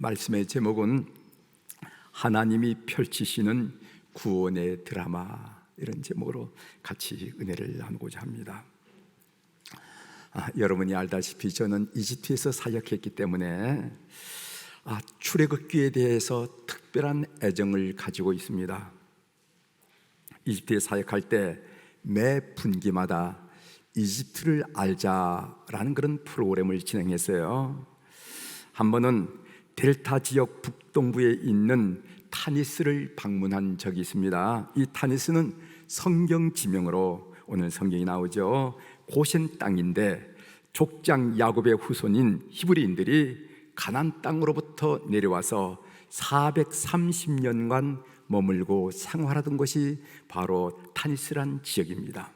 말씀의 제목은 하나님이 펼치시는 구원의 드라마, 이런 제목으로 같이 은혜를 나누고자 합니다. 여러분이 알다시피 저는 이집트에서 사역했기 때문에 출애굽기에 대해서 특별한 애정을 가지고 있습니다. 이집트에 사역할 때 매 분기마다 이집트를 알자라는 그런 프로그램을 진행했어요. 한 번은 델타 지역 북동부에 있는 타니스를 방문한 적이 있습니다. 이 타니스는 성경 지명으로 오늘 성경이 나오죠. 고센 땅인데 족장 야곱의 후손인 히브리인들이 가나안 땅으로부터 내려와서 430년간 머물고 생활하던 것이 바로 타니스란 지역입니다.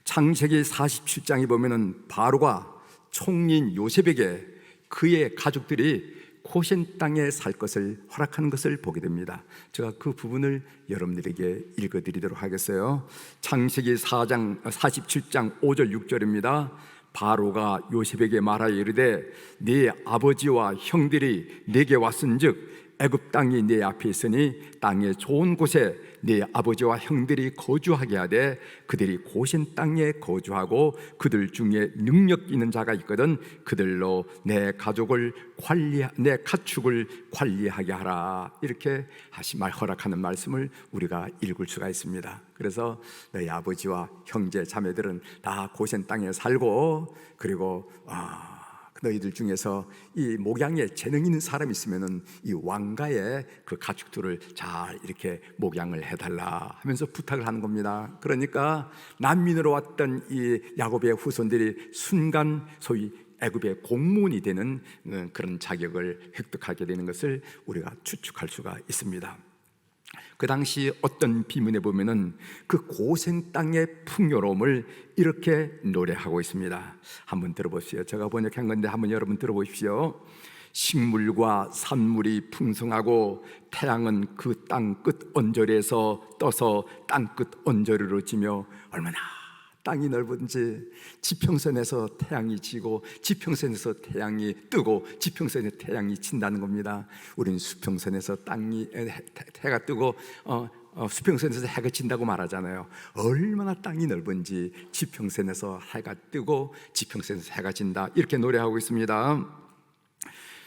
창세기 47장에 보면은 바로가 총리인 요셉에게 그의 가족들이 고센 땅에 살 것을 허락하는 것을 보게 됩니다. 제가 그 부분을 여러분들에게 읽어드리도록 하겠어요. 창세기 47장 5절 6절입니다. 바로가 요셉에게 말하여 이르되 네 아버지와 형들이 내게 왔은즉 애굽 땅이 네 앞에 있으니 땅의 좋은 곳에 네 아버지와 형들이 거주하게 하되 그들이 고센 땅에 거주하고 그들 중에 능력 있는 자가 있거든 그들로 내 가축을 관리하게 하라. 이렇게 허락하는 말씀을 우리가 읽을 수가 있습니다. 그래서 너희 아버지와 형제 자매들은 다 고센 땅에 살고, 그리고 너희들 중에서 이 목양에 재능 있는 사람이 있으면은 이 왕가의 그 가축들을 잘 이렇게 목양을 해달라 하면서 부탁을 하는 겁니다. 그러니까 난민으로 왔던 이 야곱의 후손들이 순간 소위 애굽의 공무원이 되는 그런 자격을 획득하게 되는 것을 우리가 추측할 수가 있습니다. 그 당시 어떤 비문에 보면은 그 고센 땅의 풍요로움을 이렇게 노래하고 있습니다. 한번 들어보십시오. 제가 번역한 건데 한번 여러분 들어보십시오. 식물과 산물이 풍성하고 태양은 그 땅 끝 언저리에서 떠서 땅 끝 언저리로 지며 얼마나 땅이 넓은지, 지평선에서 태양이 지고 지평선에서 태양이 뜨고 지평선에서 태양이 진다는 겁니다. 우리는 수평선에서 해가 뜨고 수평선에서 해가 진다고 말하잖아요. 얼마나 땅이 넓은지 지평선에서 해가 뜨고 지평선에서 해가 진다, 이렇게 노래하고 있습니다.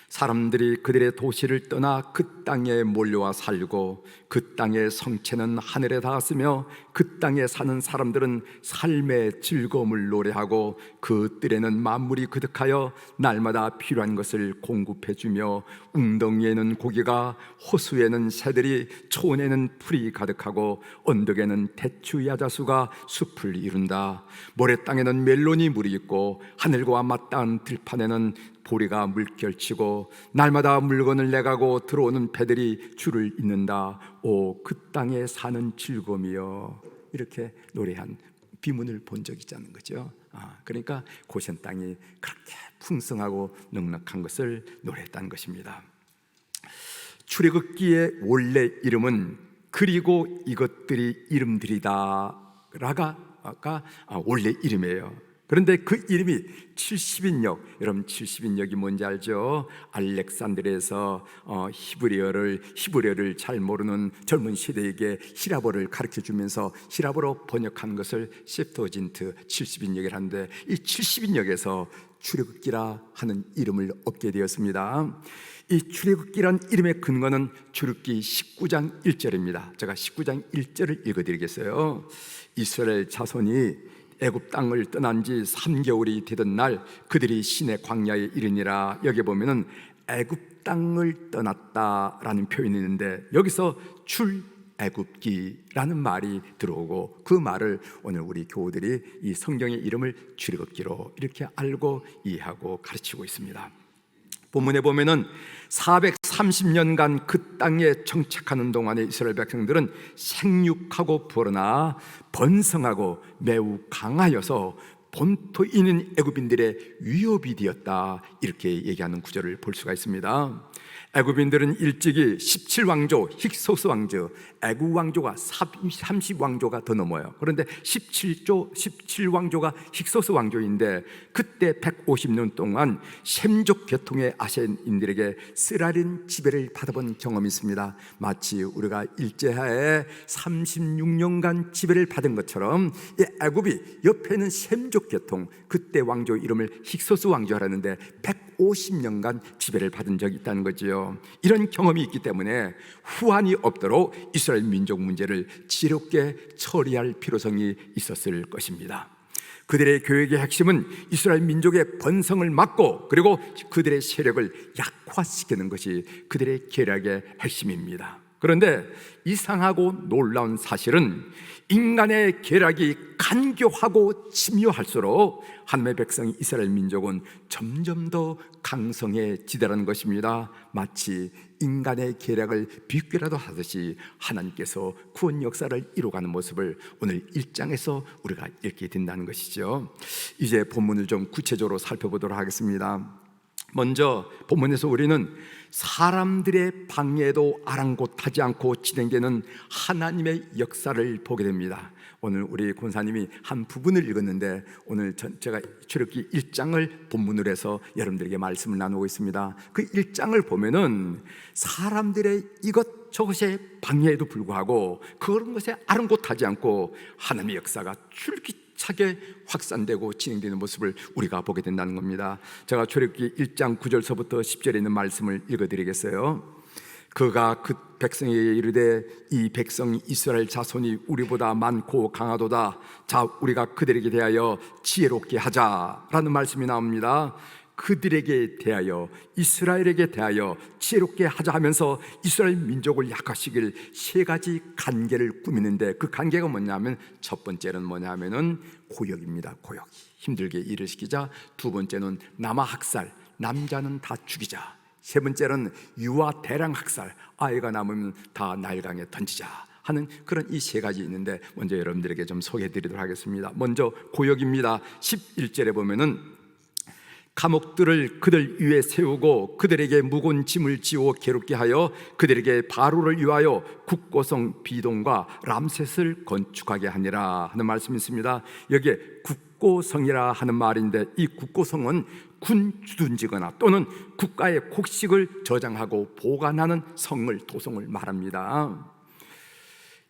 사람들이 그들의 도시를 떠나 그 땅에 몰려와 살고 그 땅의 성체는 하늘에 닿았으며 그 땅에 사는 사람들은 삶의 즐거움을 노래하고 그 뜰에는 만물이 그득하여 날마다 필요한 것을 공급해주며 웅덩이에는 고기가, 호수에는 새들이, 초원에는 풀이 가득하고 언덕에는 대추 야자수가 숲을 이룬다. 모래 땅에는 멜론이 물이 있고 하늘과 맞닿은 들판에는 보리가 물결치고 날마다 물건을 내가고 들어오는 배들이 줄을 잇는다. 오, 그 땅에 사는 즐거움이여. 이렇게 노래한 비문을 본 적이 있다는 거죠. 그러니까 고센 땅이 그렇게 풍성하고 넉넉한 것을 노래했다는 것입니다. 출애굽기의 원래 이름은 그리고 이것들이 이름들이다라가 원래 이름이에요. 그런데 그 이름이 70인역, 여러분 70인역이 뭔지 알죠? 알렉산드리아에서 히브리어를 잘 모르는 젊은 세대에게 히라보를 가르쳐주면서 히라보로 번역한 것을 septuagin트 70인역이라고 하는데, 이 70인역에서 출애굽기라 하는 이름을 얻게 되었습니다. 이 출애굽기란 이름의 근거는 출애굽기 19장 1절입니다. 제가 19장 1절을 읽어드리겠어요. 이스라엘 자손이 애굽 땅을 떠난 지 3개월이 되던 날 그들이 시내 광야에 이르니라. 여기 보면은 애굽 땅을 떠났다라는 표현이 있는데 여기서 출애굽기라는 말이 들어오고, 그 말을 오늘 우리 교우들이 이 성경의 이름을 출애굽기로 이렇게 알고 이해하고 가르치고 있습니다. 본문에 보면은 430년간 그 땅에 정착하는 동안에 이스라엘 백성들은 생육하고 불어나 번성하고 매우 강하여서 본토에 있는 애굽인들의 위협이 되었다, 이렇게 얘기하는 구절을 볼 수가 있습니다. 애굽인들은 일찍이 17왕조 힉소스 왕조, 애굽 왕조가 30왕조가 더 넘어요. 그런데 17왕조가 힉소스 왕조인데 그때 150년 동안 셈족 계통의 아셈인들에게 쓰라린 지배를 받아본 경험이 있습니다. 마치 우리가 일제하에 36년간 지배를 받은 것처럼 이 애굽이 옆에는 셈족 계통, 그때 왕조 이름을 힉소스 왕조라는데 150년간 지배를 받은 적이 있다는 거지요. 이런 경험이 있기 때문에 후환이 없도록 이스라엘 민족 문제를 지혜롭게 처리할 필요성이 있었을 것입니다. 그들의 교육의 핵심은 이스라엘 민족의 번성을 막고 그리고 그들의 세력을 약화시키는 것이 그들의 계략의 핵심입니다. 그런데 이상하고 놀라운 사실은 인간의 계략이 간교하고 침묘할수록 하나님의 백성 이스라엘 민족은 점점 더 강성해지더라는 것입니다. 마치 인간의 계략을 비교라도 하듯이 하나님께서 구원 역사를 이루어가는 모습을 오늘 1장에서 우리가 읽게 된다는 것이죠. 이제 본문을 좀 구체적으로 살펴보도록 하겠습니다. 먼저 본문에서 우리는 사람들의 방해도 아랑곳하지 않고 진행되는 하나님의 역사를 보게 됩니다. 오늘 우리 권사님이 한 부분을 읽었는데 오늘 제가 출애굽기 1장을 본문으로 해서 여러분들에게 말씀을 나누고 있습니다. 그 1장을 보면은 사람들의 이것저것의 방해에도 불구하고 그런 것에 아랑곳하지 않고 하나님의 역사가 줄기차게 확산되고 진행되는 모습을 우리가 보게 된다는 겁니다. 제가 출애굽기 1장 9절서부터 10절에 있는 말씀을 읽어드리겠어요. 그가 그 백성에게 이르되 이 백성 이스라엘 자손이 우리보다 많고 강하도다. 자, 우리가 그들에게 대하여 지혜롭게 하자라는 말씀이 나옵니다. 그들에게 대하여, 이스라엘에게 대하여 지혜롭게 하자 하면서 이스라엘 민족을 약화시킬 세 가지 관계를 꾸미는데 그 관계가 뭐냐면 첫 번째는 뭐냐면은 고역입니다. 고역, 힘들게 일을 시키자. 두 번째는 남아학살, 남자는 다 죽이자. 세 번째는 유아 대량 학살, 아이가 남으면 다 나일강에 던지자 하는 그런 이 세 가지 있는데 먼저 여러분들에게 좀 소개해 드리도록 하겠습니다. 먼저 고역입니다. 11절에 보면은 감옥들을 그들 위에 세우고 그들에게 무거운 짐을 지워 괴롭게 하여 그들에게 바로를 위하여 국고성 비동과 람셋을 건축하게 하니라 하는 말씀이 있습니다. 여기에 국고성이라 하는 말인데 이 국고성은 군 주둔지거나 또는 국가의 곡식을 저장하고 보관하는 성을, 도성을 말합니다.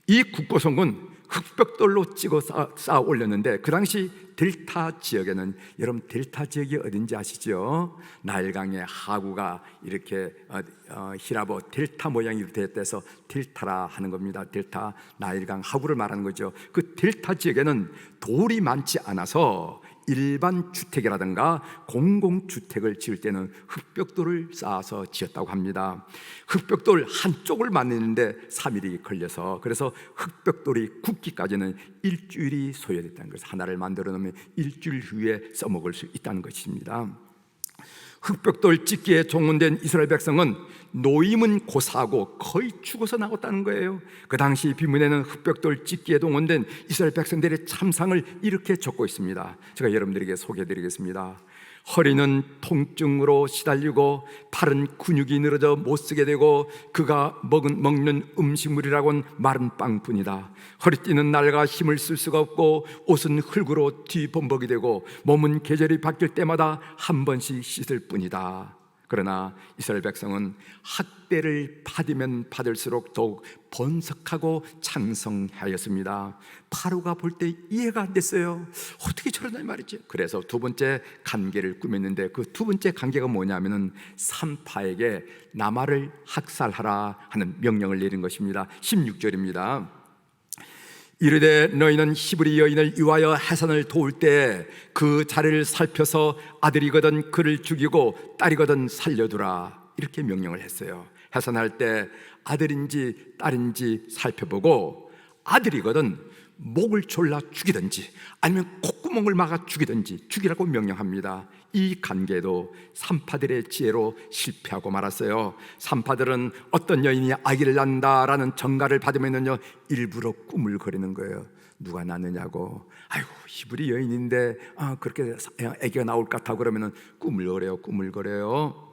이 국고성은 흙벽돌로 찍어 쌓아 올렸는데 그 당시 델타 지역에는, 여러분 델타 지역이 어딘지 아시죠? 나일강의 하구가 이렇게 히라보 델타 모양이 되어서 델타라 하는 겁니다. 델타, 나일강 하구를 말하는 거죠. 그 델타 지역에는 돌이 많지 않아서 일반 주택이라든가 공공주택을 지을 때는 흙벽돌을 쌓아서 지었다고 합니다. 흙벽돌 한쪽을 만드는데 3일이 걸려서, 그래서 흙벽돌이 굳기까지는 일주일이 소요됐다는 것을, 하나를 만들어 놓으면 일주일 후에 써먹을 수 있다는 것입니다. 흙벽돌 짓기에 종문된 이스라엘 백성은 노임은 고사하고 거의 죽어서 나왔다는 거예요. 그 당시 비문에는 흙벽돌 짓기에 동원된 이스라엘 백성들의 참상을 이렇게 적고 있습니다. 제가 여러분들에게 소개해드리겠습니다. 허리는 통증으로 시달리고 팔은 근육이 늘어져 못쓰게 되고 그가 먹는 음식물이라곤 마른 빵뿐이다. 허리띠는 낡아 힘을 쓸 수가 없고 옷은 흙으로 뒤범벅이 되고 몸은 계절이 바뀔 때마다 한 번씩 씻을 뿐이다. 그러나 이스라엘 백성은 학대를 받으면 받을수록 더욱 번성하고 창성하였습니다. 파로가 볼 때 이해가 안 됐어요. 어떻게 저러냐 말이지. 그래서 두 번째 관계를 꾸몄는데 그 두 번째 관계가 뭐냐면은 산파에게 나마를 학살하라 하는 명령을 내린 것입니다. 16절입니다. 이르되 너희는 히브리 여인을 위하여 해산을 도울 때 그 자리를 살펴서 아들이거든 그를 죽이고 딸이거든 살려두라, 이렇게 명령을 했어요. 해산할 때 아들인지 딸인지 살펴보고 아들이거든 목을 졸라 죽이든지 아니면 콧구멍을 막아 죽이든지 죽이라고 명령합니다. 이 관계도 산파들의 지혜로 실패하고 말았어요. 산파들은 어떤 여인이 아기를 낳는다라는 전가를 받으면요 일부러 꾸물거리는 거예요. 누가 낳느냐고. 아이고 히브리 여인인데 그렇게 아기가 나올 것 같아 그러면은 꾸물거려요.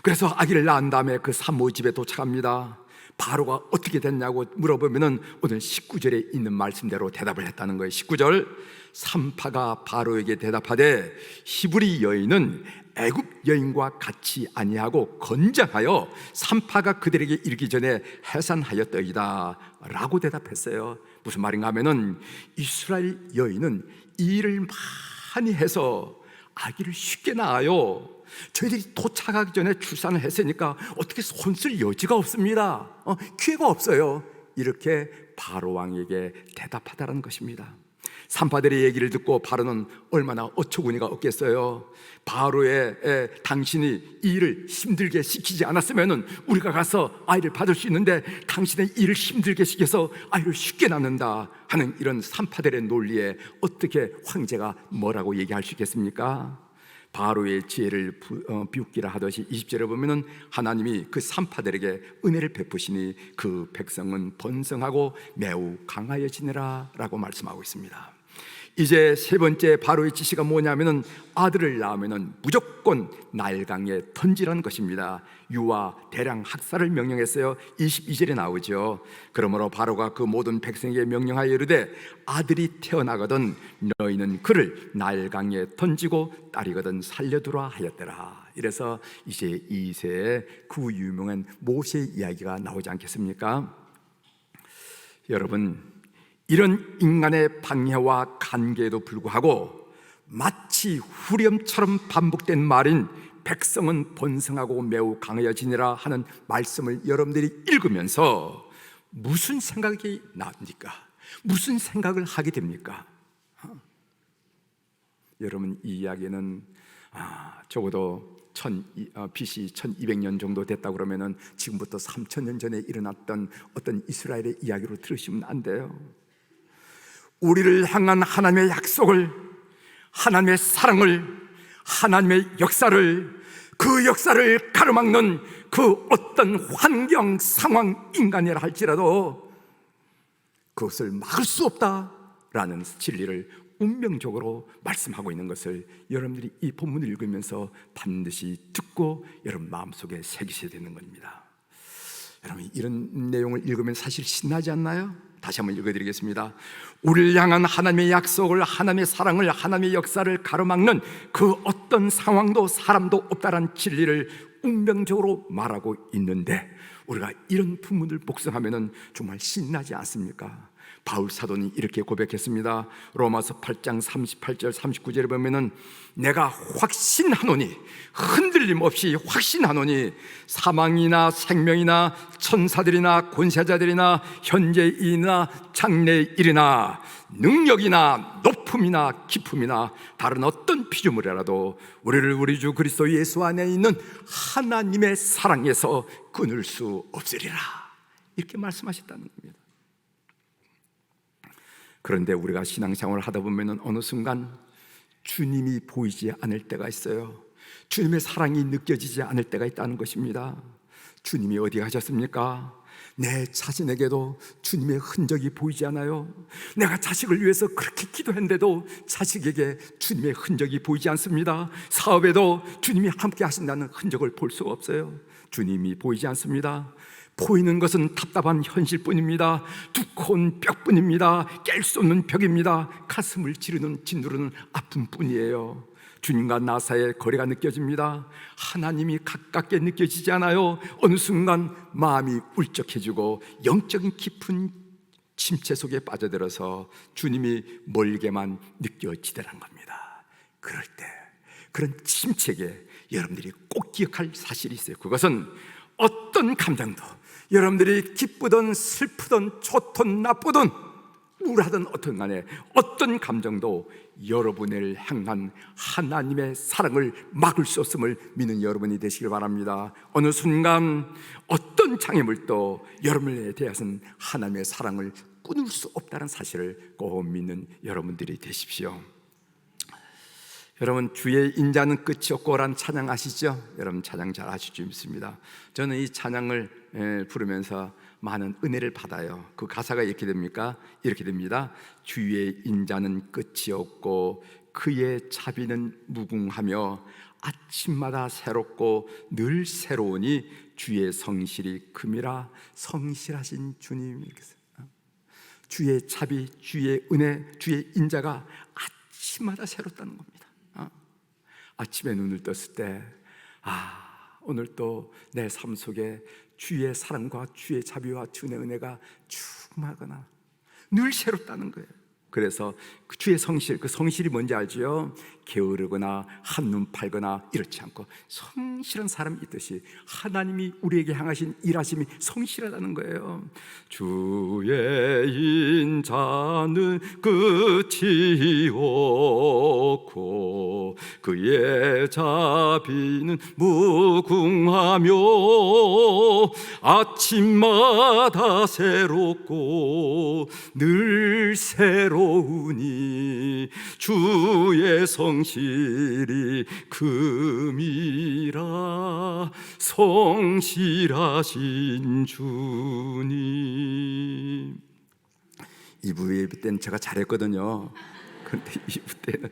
그래서 아기를 낳은 다음에 그 산모 집에 도착합니다. 바로가 어떻게 됐냐고 물어보면은 오늘 19절에 있는 말씀대로 대답을 했다는 거예요. 19절, 산파가 바로에게 대답하되 히브리 여인은 애굽 여인과 같이 아니하고 건장하여 산파가 그들에게 이르기 전에 해산하였더이다 라고 대답했어요. 무슨 말인가 하면은 이스라엘 여인은 이 일을 많이 해서 아기를 쉽게 낳아요. 저희들이 도착하기 전에 출산을 했으니까 어떻게 손쓸 여지가 없습니다. 기회가 없어요. 이렇게 바로 왕에게 대답하다라는 것입니다. 산파들의 얘기를 듣고 바로는 얼마나 어처구니가 없겠어요. 바로의 당신이 이 일을 힘들게 시키지 않았으면 우리가 가서 아이를 받을 수 있는데 당신의 일을 힘들게 시켜서 아이를 쉽게 낳는다 하는 이런 산파들의 논리에 어떻게 황제가 뭐라고 얘기할 수 있겠습니까? 바로의 지혜를 비웃기라 하듯이 20절에 보면은 하나님이 그 산파들에게 은혜를 베푸시니 그 백성은 번성하고 매우 강하여지니라 라고 말씀하고 있습니다. 이제 세 번째 바로의 지시가 뭐냐면은 아들을 낳으면은 무조건 나일강에 던지라는 것입니다. 유아 대량 학살을 명령했어요. 22절에 나오죠. 그러므로 바로가 그 모든 백성에게 명령하여 이르되 아들이 태어나거든 너희는 그를 나일강에 던지고 딸이거든 살려두라 하였더라. 이래서 이제 2세에 그 유명한 모세 이야기가 나오지 않겠습니까? 여러분, 이런 인간의 방해와 간계에도 불구하고 마치 후렴처럼 반복된 말인 백성은 번성하고 매우 강해지니라 하는 말씀을 여러분들이 읽으면서 무슨 생각이 납니까? 무슨 생각을 하게 됩니까? 여러분, 이 이야기는 적어도 BC 1200년 정도 됐다고 그러면은 지금부터 3000년 전에 일어났던 어떤 이스라엘의 이야기로 들으시면 안 돼요. 우리를 향한 하나님의 약속을, 하나님의 사랑을, 하나님의 역사를, 그 역사를 가로막는 그 어떤 환경, 상황, 인간이라 할지라도 그것을 막을 수 없다라는 진리를 운명적으로 말씀하고 있는 것을 여러분들이 이 본문을 읽으면서 반드시 듣고 여러분 마음속에 새기셔야 되는 겁니다. 여러분, 이런 내용을 읽으면 사실 신나지 않나요? 다시 한번 읽어드리겠습니다. 우리를 향한 하나님의 약속을, 하나님의 사랑을, 하나님의 역사를 가로막는 그 어떤 상황도 사람도 없다라는 진리를 운명적으로 말하고 있는데 우리가 이런 부문을 복습하면 정말 신나지 않습니까? 바울 사도는 이렇게 고백했습니다. 로마서 8장 38절 39절에 보면은 내가 확신하노니, 흔들림 없이 확신하노니 사망이나 생명이나 천사들이나 권세자들이나 현재이나 장래일이나 능력이나 높음이나 깊음이나 다른 어떤 피조물이라도 우리를 우리 주 그리스도 예수 안에 있는 하나님의 사랑에서 끊을 수 없으리라, 이렇게 말씀하셨다는 겁니다. 그런데 우리가 신앙생활을 하다 보면 어느 순간 주님이 보이지 않을 때가 있어요. 주님의 사랑이 느껴지지 않을 때가 있다는 것입니다. 주님이 어디 가셨습니까? 내 자신에게도 주님의 흔적이 보이지 않아요. 내가 자식을 위해서 그렇게 기도했는데도 자식에게 주님의 흔적이 보이지 않습니다. 사업에도 주님이 함께 하신다는 흔적을 볼 수가 없어요. 주님이 보이지 않습니다. 보이는 것은 답답한 현실뿐입니다. 두꺼운 벽뿐입니다. 깰 수 없는 벽입니다. 가슴을 짓누르는 아픔뿐이에요. 주님과 나 사이의 거리가 느껴집니다. 하나님이 가깝게 느껴지지 않아요. 어느 순간 마음이 울적해지고 영적인 깊은 침체 속에 빠져들어서 주님이 멀게만 느껴지더란 겁니다. 그럴 때 그런 침체에 여러분들이 꼭 기억할 사실이 있어요. 그것은 어떤 감정도, 여러분들이 기쁘든 슬프든 좋든 나쁘든 우울하든 어떤 간에 어떤 감정도 여러분을 향한 하나님의 사랑을 막을 수 없음을 믿는 여러분이 되시길 바랍니다. 어느 순간 어떤 장애물도 여러분에 대해서는 하나님의 사랑을 끊을 수 없다는 사실을 꼭 믿는 여러분들이 되십시오. 여러분, 주의 인자는 끝이 없고라는 찬양 아시죠? 여러분 찬양 잘 아실 줄 믿습니다. 저는 이 찬양을 부르면서 많은 은혜를 받아요. 그 가사가 이렇게 됩니까? 이렇게 됩니다. 주의 인자는 끝이 없고 그의 자비는 무궁하며 아침마다 새롭고 늘 새로우니 주의 성실이 금이라. 성실하신 주님, 주의 자비, 주의 은혜, 주의 인자가 아침마다 새롭다는 겁니다. 아침에 눈을 떴을 때 오늘 또 내 삶 속에 주의 사랑과 주의 자비와 주의 은혜가 충만하거나 늘 새롭다는 거예요. 그래서 그 주의 성실, 그 성실이 뭔지 알죠? 게으르거나 한눈 팔거나 이렇지 않고 성실한 사람이 있듯이 하나님이 우리에게 향하신 일하심이 성실하다는 거예요. 주의 인자는 끝이 없고 그의 자비는 무궁하며 아침마다 새롭고 늘 새로우니 주의 성실이 금이라. 성실하신 주님. 2부 예배 때는 제가 잘했거든요. 그런데 2부 때는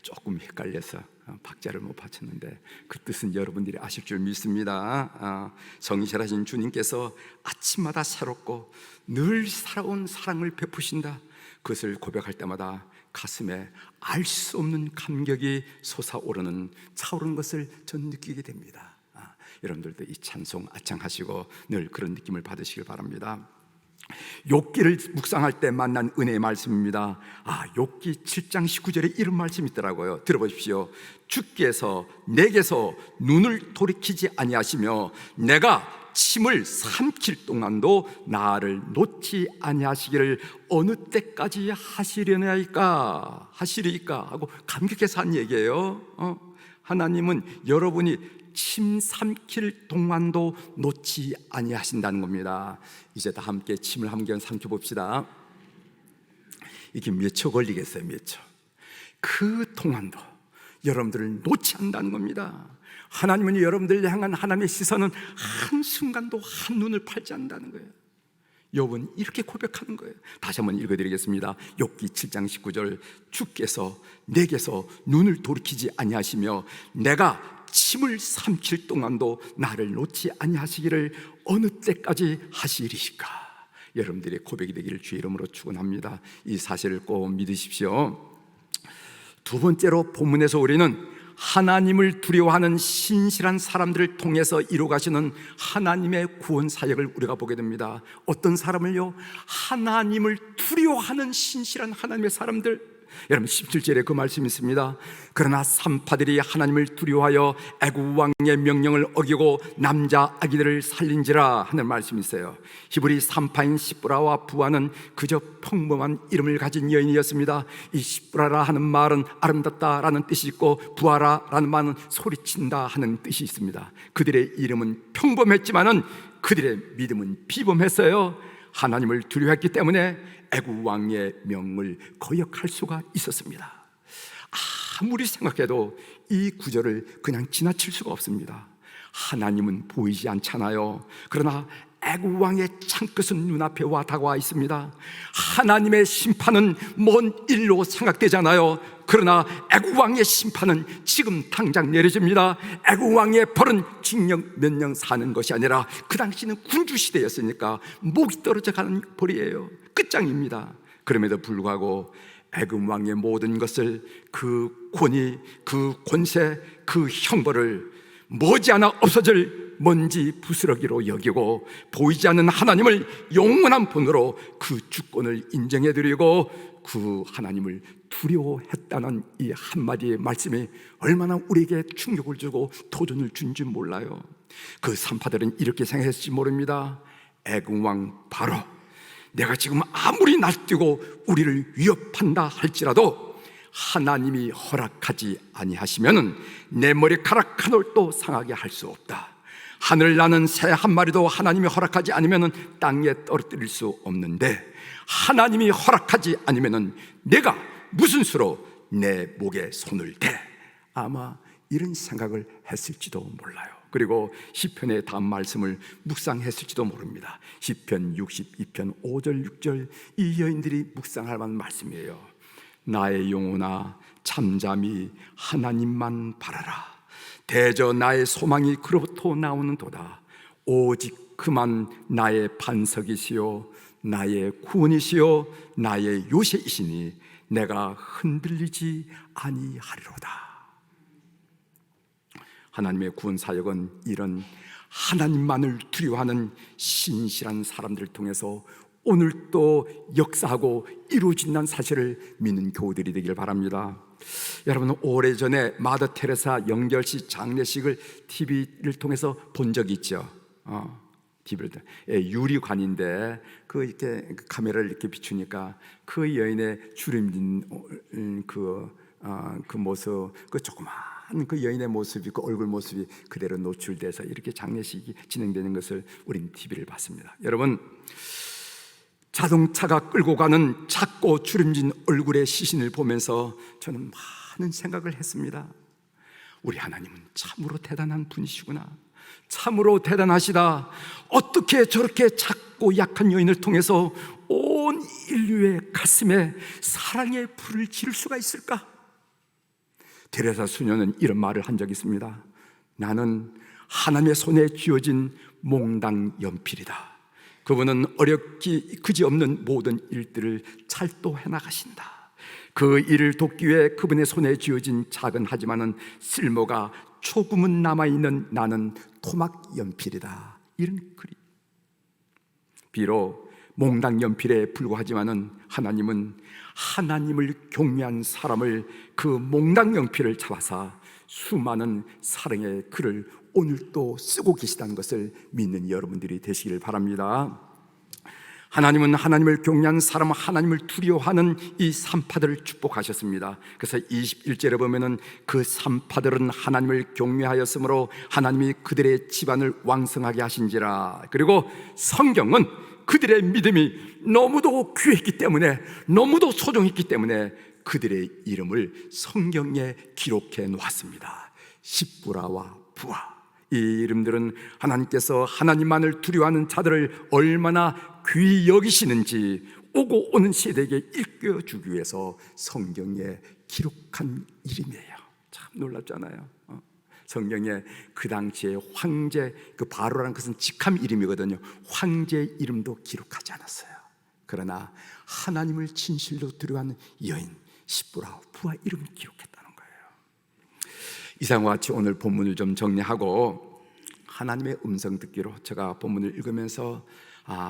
조금 헷갈려서 박자를 못 맞췄는데 그 뜻은 여러분들이 아실 줄 믿습니다. 성실하신 주님께서 아침마다 새롭고 늘 살아온 사랑을 베푸신다. 그것을 고백할 때마다 가슴에 알 수 없는 감격이 솟아오르는 차오르는 것을 전 느끼게 됩니다. 여러분들도 이 찬송 아창하시고 늘 그런 느낌을 받으시길 바랍니다. 욥기를 묵상할 때 만난 은혜의 말씀입니다. 욥기 7장 19절에 이런 말씀이 있더라고요. 들어보십시오. 주께서 내게서 눈을 돌이키지 아니하시며 내가 침을 삼킬 동안도 나를 놓지 아니하시기를 어느 때까지 하시리이까 하고 감격해서 한 얘기예요. 하나님은 여러분이 침 삼킬 동안도 놓지 아니하신다는 겁니다. 이제 다 함께 침을 한 번 삼켜봅시다. 이게 몇 초 걸리겠어요? 몇 초? 그 동안도 여러분들을 놓지 않는다는 겁니다. 하나님은 여러분들을 향한 하나님의 시선은 한순간도 한눈을 팔지 않는다는 거예요. 욥은 이렇게 고백하는 거예요. 다시 한번 읽어드리겠습니다. 욥기 7장 19절. 주께서 내게서 눈을 돌이키지 아니하시며 내가 침을 삼킬 동안도 나를 놓지 아니하시기를 어느 때까지 하시리이까. 여러분들의 고백이 되기를 주의 이름으로 축원합니다. 이 사실을 꼭 믿으십시오. 두 번째로 본문에서 우리는 하나님을 두려워하는 신실한 사람들을 통해서 이루어가시는 하나님의 구원 사역을 우리가 보게 됩니다. 어떤 사람을요? 하나님을 두려워하는 신실한 하나님의 사람들. 여러분 17절에 그 말씀이 있습니다. 그러나 산파들이 하나님을 두려워하여 애굽 왕의 명령을 어기고 남자 아기들을 살린지라 하는 말씀이 있어요. 히브리 산파인 시브라와 부하는 그저 평범한 이름을 가진 여인이었습니다. 이 시브라라 하는 말은 아름답다라는 뜻이 있고 부하라라는 말은 소리친다 하는 뜻이 있습니다. 그들의 이름은 평범했지만은 그들의 믿음은 비범했어요. 하나님을 두려워했기 때문에 애굽 왕의 명을 거역할 수가 있었습니다. 아무리 생각해도 이 구절을 그냥 지나칠 수가 없습니다. 하나님은 보이지 않잖아요. 그러나 애굽 왕의 창끝은 눈앞에 와 다가와 있습니다. 하나님의 심판은 먼 일로 생각되잖아요. 그러나 애굽 왕의 심판은 지금 당장 내려집니다. 애굽 왕의 벌은 징역 몇 년 사는 것이 아니라 그 당시는 군주 시대였으니까 목이 떨어져 가는 벌이에요. 끝장입니다. 그럼에도 불구하고 애굽 왕의 모든 것을, 그 권위, 그 권세, 그 형벌을 머지않아 없어질 먼지 부스러기로 여기고 보이지 않는 하나님을 영원한 본으로 그 주권을 인정해드리고 그 하나님을 두려워했다는 이 한마디의 말씀이 얼마나 우리에게 충격을 주고 도전을 준지 몰라요. 그 산파들은 이렇게 생각했을지 모릅니다. 애굽 왕 바로, 내가 지금 아무리 날뛰고 우리를 위협한다 할지라도 하나님이 허락하지 아니하시면은 내 머리카락 한 올도 상하게 할 수 없다. 하늘 나는 새 한 마리도 하나님이 허락하지 않으면은 땅에 떨어뜨릴 수 없는데 하나님이 허락하지 않으면은 내가 무슨 수로 내 목에 손을 대. 아마 이런 생각을 했을지도 몰라요. 그리고 시편의 다음 말씀을 묵상했을지도 모릅니다. 시편 62편 5절 6절, 이 여인들이 묵상할 만한 말씀이에요. 나의 영혼아 잠잠히 하나님만 바라라. 대저 나의 소망이 그로부터 나오는도다. 오직 그만 나의 반석이시요 나의 구원이시요 나의 요새이시니 내가 흔들리지 아니하리로다. 하나님의 구원 사역은 이런 하나님만을 두려워하는 신실한 사람들을 통해서 오늘 또 역사하고 이루어진다는 사실을 믿는 교우들이 되길 바랍니다. 여러분, 오래전에 마더 테레사 영결식 장례식을 TV를 통해서 본 적이 있죠. 유리관인데 이렇게 카메라를 이렇게 비추니까 그 여인의 주름진 그 모습, 그 조그만 그 여인의 모습이, 그 얼굴 모습이 그대로 노출돼서 이렇게 장례식이 진행되는 것을 우리는 TV를 봤습니다. 여러분, 자동차가 끌고 가는 작고 주름진 얼굴의 시신을 보면서 저는 많은 생각을 했습니다. 우리 하나님은 참으로 대단한 분이시구나. 참으로 대단하시다. 어떻게 저렇게 작고 약한 여인을 통해서 온 인류의 가슴에 사랑의 불을 지를 수가 있을까? 테레사 수녀는 이런 말을 한 적이 있습니다. 나는 하나님의 손에 쥐어진 몽당 연필이다. 그분은 어렵기 그지없는 모든 일들을 찰도해 나가신다. 그 일을 돕기 위해 그분의 손에 쥐어진 작은 하지만은 쓸모가 조금은 남아있는 나는 토막 연필이다. 이런 글이, 비록 몽당 연필에 불과하지만은 하나님은 하나님을 경외한 사람을 그 몽당 연필을 잡아서 수많은 사랑의 글을 오늘도 쓰고 계시다는 것을 믿는 여러분들이 되시기를 바랍니다. 하나님은 하나님을 경외하는 사람, 하나님을 두려워하는 이 산파들을 축복하셨습니다. 그래서 21절에 보면은 그 산파들은 하나님을 경외하였으므로 하나님이 그들의 집안을 왕성하게 하신지라. 그리고 성경은 그들의 믿음이 너무도 귀했기 때문에, 너무도 소중했기 때문에 그들의 이름을 성경에 기록해 놓았습니다. 십부라와 부하, 이 이름들은 하나님께서 하나님만을 두려워하는 자들을 얼마나 귀히 여기시는지 오고 오는 세대에게 일깨워주기 위해서 성경에 기록한 이름이에요. 참 놀랍잖아요. 성경에 그 당시에 황제, 그 바로라는 것은 직함 이름이거든요. 황제 이름도 기록하지 않았어요. 그러나 하나님을 진실로 두려워하는 여인 십부라 부하 이름을 기록했다는 거예요. 이상과 같이 오늘 본문을 좀 정리하고 하나님의 음성 듣기로 제가 본문을 읽으면서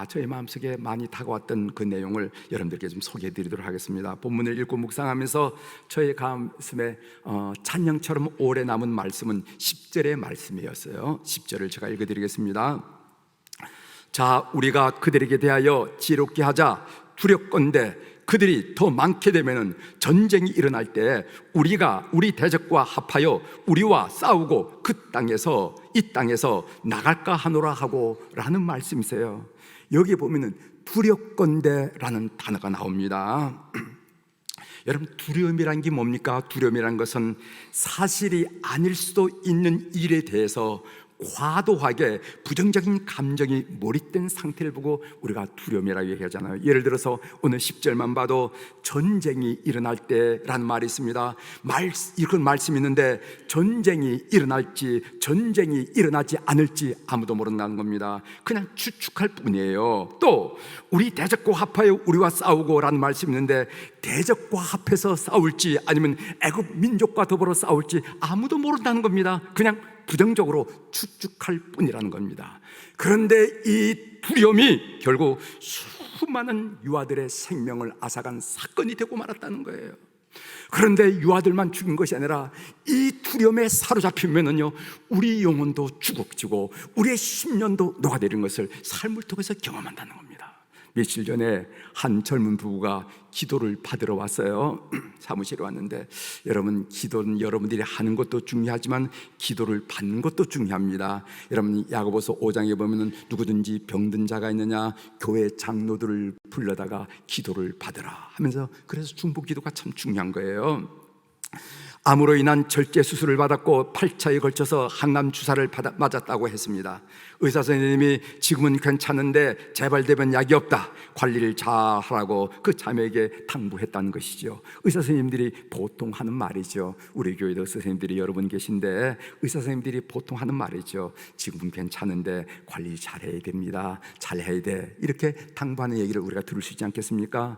저의 마음속에 많이 다가왔던 그 내용을 여러분들께 좀 소개해 드리도록 하겠습니다. 본문을 읽고 묵상하면서 저의 가슴에 찬양처럼 오래 남은 말씀은 10절의 말씀이었어요. 10절을 제가 읽어드리겠습니다. 자, 우리가 그들에게 대하여 지혜롭게 하자. 두렵건대 그들이 더 많게 되면 전쟁이 일어날 때 우리 대적과 합하여 우리와 싸우고 이 땅에서 나갈까 하노라 하고 라는 말씀이세요. 여기 보면은 두렵건대라는 단어가 나옵니다. 여러분, 두려움이란 게 뭡니까? 두려움이란 것은 사실이 아닐 수도 있는 일에 대해서 과도하게 부정적인 감정이 몰입된 상태를 보고 우리가 두려움이라고 얘기하잖아요. 예를 들어서 오늘 10절만 봐도 전쟁이 일어날 때라는 말이 있습니다. 이런 말씀이 있는데 전쟁이 일어날지 전쟁이 일어나지 않을지 아무도 모른다는 겁니다. 그냥 추측할 뿐이에요. 또 우리 대적과 합하여 우리와 싸우고 라는 말씀이 있는데 대적과 합해서 싸울지 아니면 애굽 민족과 더불어 싸울지 아무도 모른다는 겁니다. 그냥 부정적으로 추측할 뿐이라는 겁니다. 그런데 이 두려움이 결국 수많은 유아들의 생명을 앗아간 사건이 되고 말았다는 거예요. 그런데 유아들만 죽인 것이 아니라 이 두려움에 사로잡히면은요, 우리 영혼도 죽어지고 우리의 심년도 녹아내리는 것을 삶을 통해서 경험한다는 겁니다. 며칠 전에 한 젊은 부부가 기도를 받으러 왔어요. 사무실에 왔는데, 여러분, 기도는 여러분들이 하는 것도 중요하지만 기도를 받는 것도 중요합니다. 여러분, 야고보서 5장에 보면은 누구든지 병든 자가 있느냐 교회 장로들을 불러다가 기도를 받으라 하면서, 그래서 중보 기도가 참 중요한 거예요. 암으로 인한 절제 수술을 받았고 8차에 걸쳐서 항암 주사를 맞았다고 했습니다. 의사 선생님이 지금은 괜찮은데 재발되면 약이 없다, 관리를 잘하라고 그 자매에게 당부했다는 것이죠. 의사 선생님들이 보통 하는 말이죠. 우리 교회도 의사 선생님들이 여러 분 계신데 의사 선생님들이 보통 하는 말이죠. 지금은 괜찮은데 관리 잘해야 됩니다, 잘해야 돼, 이렇게 당부하는 얘기를 우리가 들을 수 있지 않겠습니까?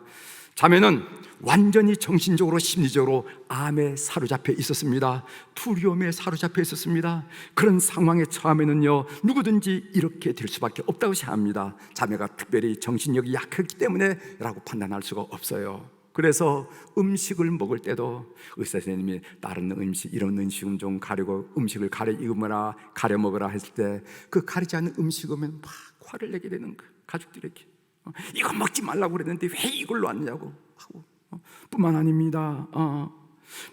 자매는 완전히 정신적으로 심리적으로 암에 사로잡혀 있었습니다. 두려움에 사로잡혀 있었습니다. 그런 상황에 처하면은요, 누구든지 이렇게 될 수밖에 없다고 생각합니다. 자매가 특별히 정신력이 약했기 때문에 라고 판단할 수가 없어요. 그래서 음식을 먹을 때도 의사 선생님이 다른 음식, 이런 음식은 좀 가리고 음식을 가려 먹으라 했을 때 그 가리지 않는 음식이면 막 화를 내게 되는 거예요. 가족들에게 이거 먹지 말라고 그랬는데 왜 이걸로 왔냐고 하고, 뿐만 아닙니다.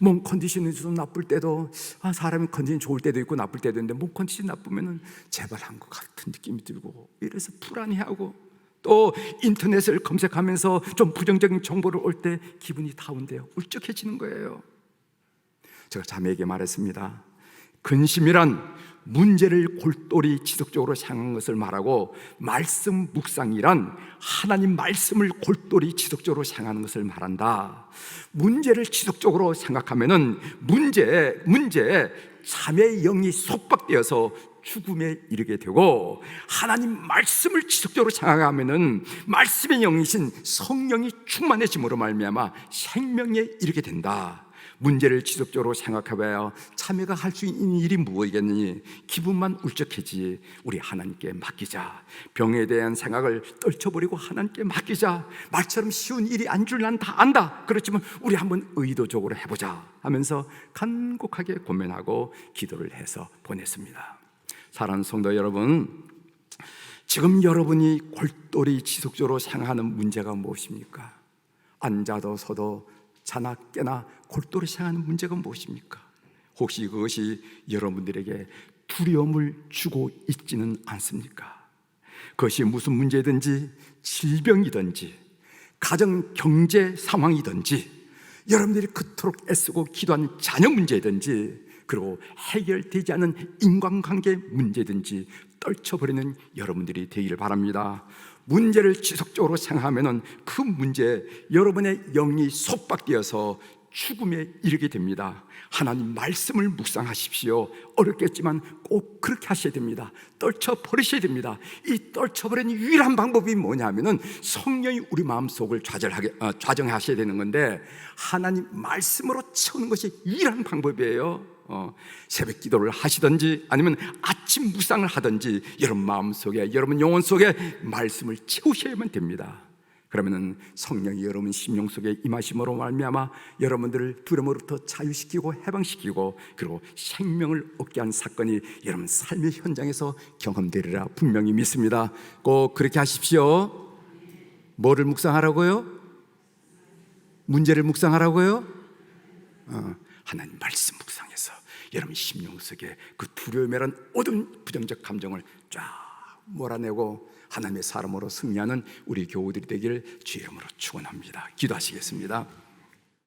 몸 컨디션이 좀 나쁠 때도, 사람이 컨디션이 좋을 때도 있고 나쁠 때도 있는데 몸 컨디션이 나쁘면 재발한 것 같은 느낌이 들고, 이래서 불안해하고, 또 인터넷을 검색하면서 좀 부정적인 정보를 올 때 기분이 다운돼요. 울적해지는 거예요. 제가 자매에게 말했습니다. 근심이란 문제를 골똘히 지속적으로 생각하는 것을 말하고, 말씀 묵상이란 하나님 말씀을 골똘히 지속적으로 생각하는 것을 말한다. 문제를 지속적으로 생각하면은 문제에 자매의 영이 속박되어서 죽음에 이르게 되고, 하나님 말씀을 지속적으로 생각하면은 말씀의 영이신 성령이 충만해짐으로 말미암아 생명에 이르게 된다. 문제를 지속적으로 생각해봐야 자매가 할 수 있는 일이 무엇이겠느니, 기분만 울적해지 우리 하나님께 맡기자. 병에 대한 생각을 떨쳐버리고 하나님께 맡기자. 말처럼 쉬운 일이 안 줄 난 다 안다. 그렇지만 우리 한번 의도적으로 해보자 하면서 간곡하게 고민하고 기도를 해서 보냈습니다. 사랑하는 성도 여러분, 지금 여러분이 골똘히 지속적으로 생각하는 문제가 무엇입니까? 앉아도 서도 자나 깨나 골똘히 생각하는 문제가 무엇입니까? 혹시 그것이 여러분들에게 두려움을 주고 있지는 않습니까? 그것이 무슨 문제든지, 질병이든지 가정 경제 상황이든지, 여러분들이 그토록 애쓰고 기도한 자녀 문제든지, 그리고 해결되지 않은 인간관계 문제든지 떨쳐버리는 여러분들이 되기를 바랍니다. 문제를 지속적으로 생각하면 그 문제에 여러분의 영이 속박되어서 죽음에 이르게 됩니다. 하나님 말씀을 묵상하십시오. 어렵겠지만 꼭 그렇게 하셔야 됩니다. 떨쳐버리셔야 됩니다. 이 떨쳐버리는 유일한 방법이 뭐냐면은 성령이 우리 마음속을 좌정하셔야 되는 건데, 하나님 말씀으로 채우는 것이 유일한 방법이에요. 새벽 기도를 하시든지 아니면 아침 묵상을 하든지 여러분 마음속에, 여러분 영혼 속에 말씀을 채우셔야만 됩니다. 그러면은 성령이 여러분 심령 속에 임하심으로 말미암아 여러분들을 두려움으로부터 자유시키고 해방시키고, 그리고 생명을 얻게 한 사건이 여러분 삶의 현장에서 경험되리라 분명히 믿습니다. 꼭 그렇게 하십시오. 뭐를 묵상하라고요? 문제를 묵상하라고요? 하나님 말씀 묵상해서 여러분 심령 속에 그 두려움이란 모든 부정적 감정을 쫙 몰아내고 하나님의 사람으로 승리하는 우리 교우들이 되기를 주의 이름으로 축원합니다. 기도하시겠습니다.